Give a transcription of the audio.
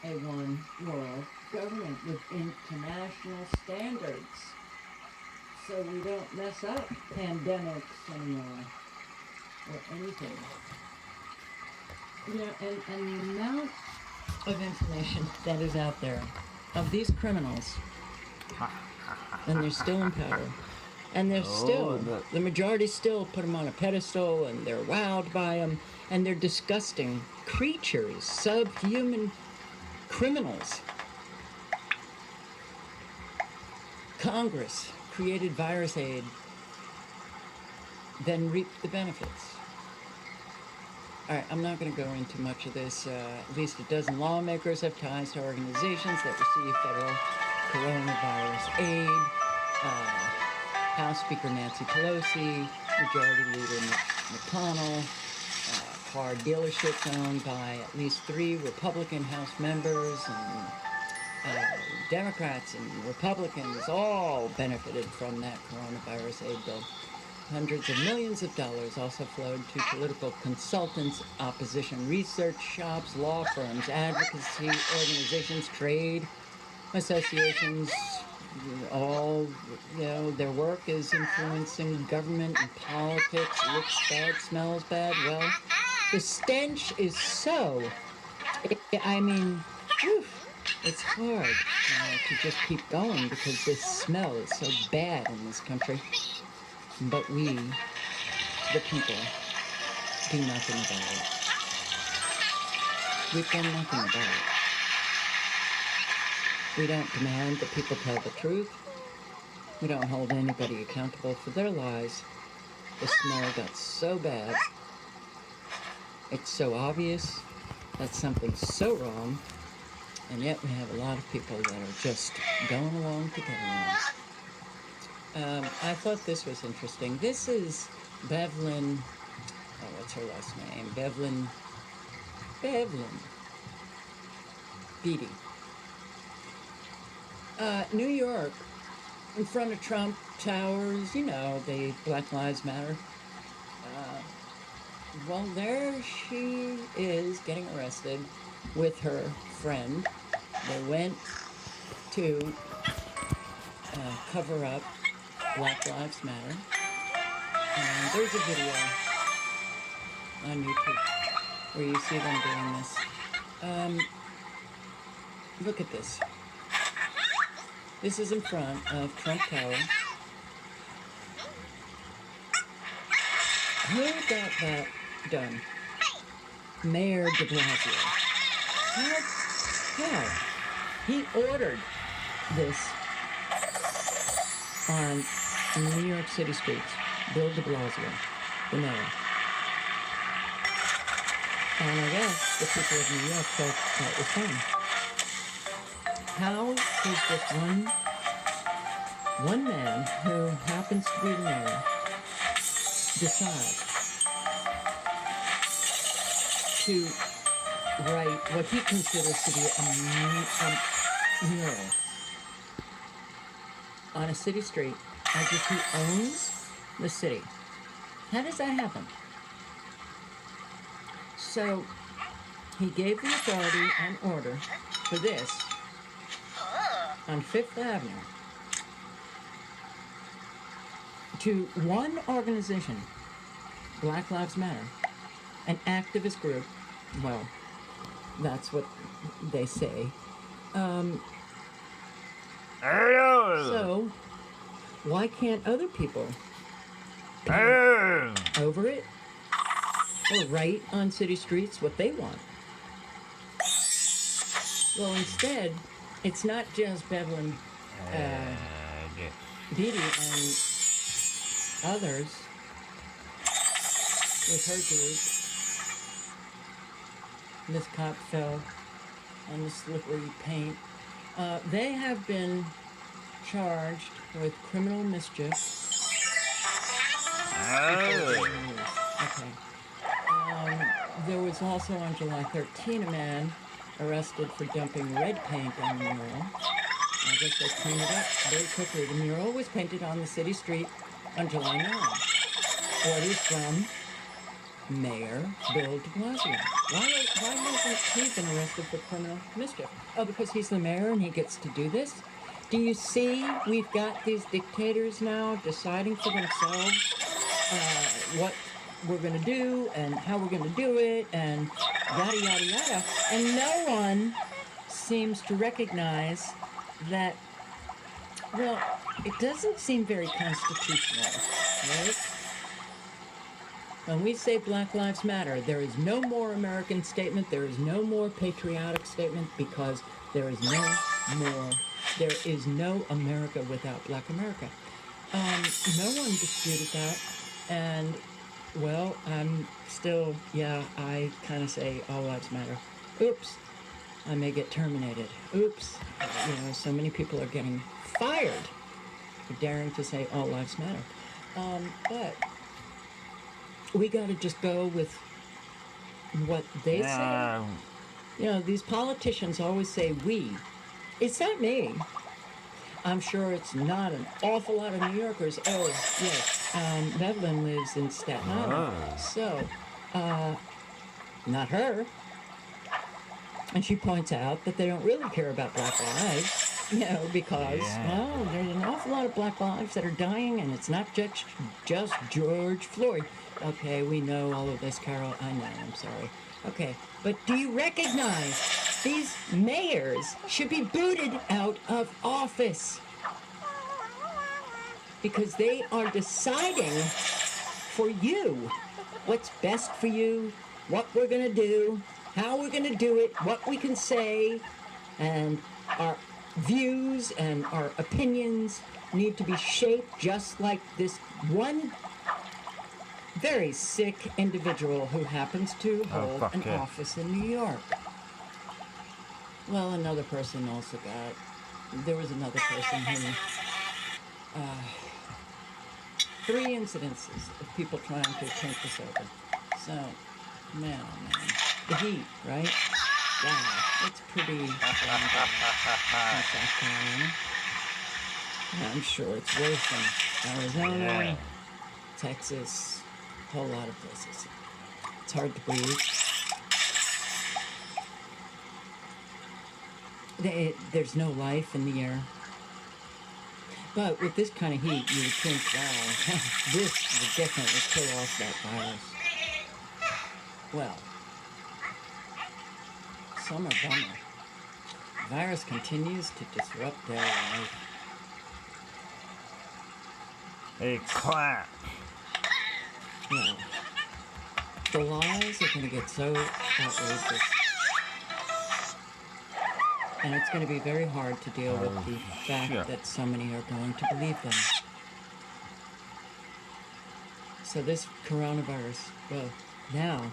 a one world government with international standards so we don't mess up pandemics anymore or anything. And the amount of information that is out there of these criminals, and they're still in power. And they're the majority still put them on a pedestal and they're wowed by them. And they're disgusting creatures, subhuman criminals. Congress created virus aid, then reaped the benefits. All right, I'm not going to go into much of this. At least a dozen lawmakers have ties to organizations that receive federal coronavirus aid. House Speaker Nancy Pelosi, Majority Leader Mitch McConnell, car dealerships owned by at least 3 Republican House members, and Democrats and Republicans all benefited from that coronavirus aid bill. Hundreds of millions of dollars also flowed to political consultants, opposition research shops, law firms, advocacy organizations, trade associations. All, their work is influencing government and politics. Looks bad, smells bad. Well, the stench is so, it's hard to just keep going because this smell is so bad in this country. But we, the people, do nothing about it. We've done nothing about it. We don't demand that people tell the truth. We don't hold anybody accountable for their lies. The smell got so bad. It's so obvious that something's so wrong, and yet we have a lot of people that are just going along to get along. I thought this was interesting. This is Bevelyn, what's her last name? Bevelyn Beatty. New York, in front of Trump Towers, the Black Lives Matter. Well, there she is getting arrested with her friend. They went to cover up Black Lives Matter. And there's a video on YouTube where you see them doing this. Look at this. This is in front of Trump Tower. Who got that done? Mayor de Blasio. How? He ordered this on New York City streets. Bill de Blasio, the mayor. And I guess the people of New York thought that was fun. How does this one man who happens to be the mayor decide to write what he considers to be a mural on a city street as if he owns the city? How does that happen? So he gave the authority and order for this on 5th Avenue to one organization, Black Lives Matter, an activist group. Well, that's what they say. So why can't other people paint over it or write on city streets what they want? Well, instead, it's not just Bevelyn Beatty and others with her group. This cop fell on the slippery paint. They have been charged with criminal mischief. Okay. There was also on July 13 a man arrested for dumping red paint on the mural. I guess they cleaned it up very quickly. The mural was painted on the city street on July 9. Orders from Mayor Bill de Blasio. why hasn't he been arrested for criminal mischief? Oh, because he's the mayor and he gets to do this? Do you see we've got these dictators now deciding for themselves what we're going to do and how we're going to do it and yada, yada, yada. And no one seems to recognize that, well, it doesn't seem very constitutional, right? When we say Black Lives Matter, there is no more American statement, there is no more patriotic statement, because there is no America without Black America. No one disputed that, and, well, I'm still, I kind of say all lives matter. Oops, I may get terminated. Oops, so many people are getting fired for daring to say all lives matter. But we got to just go with what they say. These politicians always say we. It's not me. I'm sure it's not an awful lot of New Yorkers. Oh, yes. Madeline lives in Staten Island. So, not her. And she points out that they don't really care about Black lives. Because, well, there's an awful lot of Black lives that are dying, and it's not just George Floyd. Okay, we know all of this, Carol. I know, I'm sorry. Okay, but do you recognize these mayors should be booted out of office? Because they are deciding for you what's best for you, what we're going to do, how we're going to do it, what we can say, and our views and our opinions need to be shaped just like this one very sick individual who happens to hold an office in New York. Well, another person also there was another person who, 3 incidences of people trying to take this over. So, man, the heat, right? Wow, it's pretty in South Carolina. I'm sure it's worse in Arizona, Texas, a whole lot of places. It's hard to breathe. There's no life in the air. But with this kind of heat, you would think, wow, this would definitely kill off that virus. Well, summer bummer. The virus continues to disrupt their life. Hey, clap. Well, the lies are going to get so outrageous. And it's going to be very hard to deal with the fact that so many are going to believe them. So this coronavirus, well, now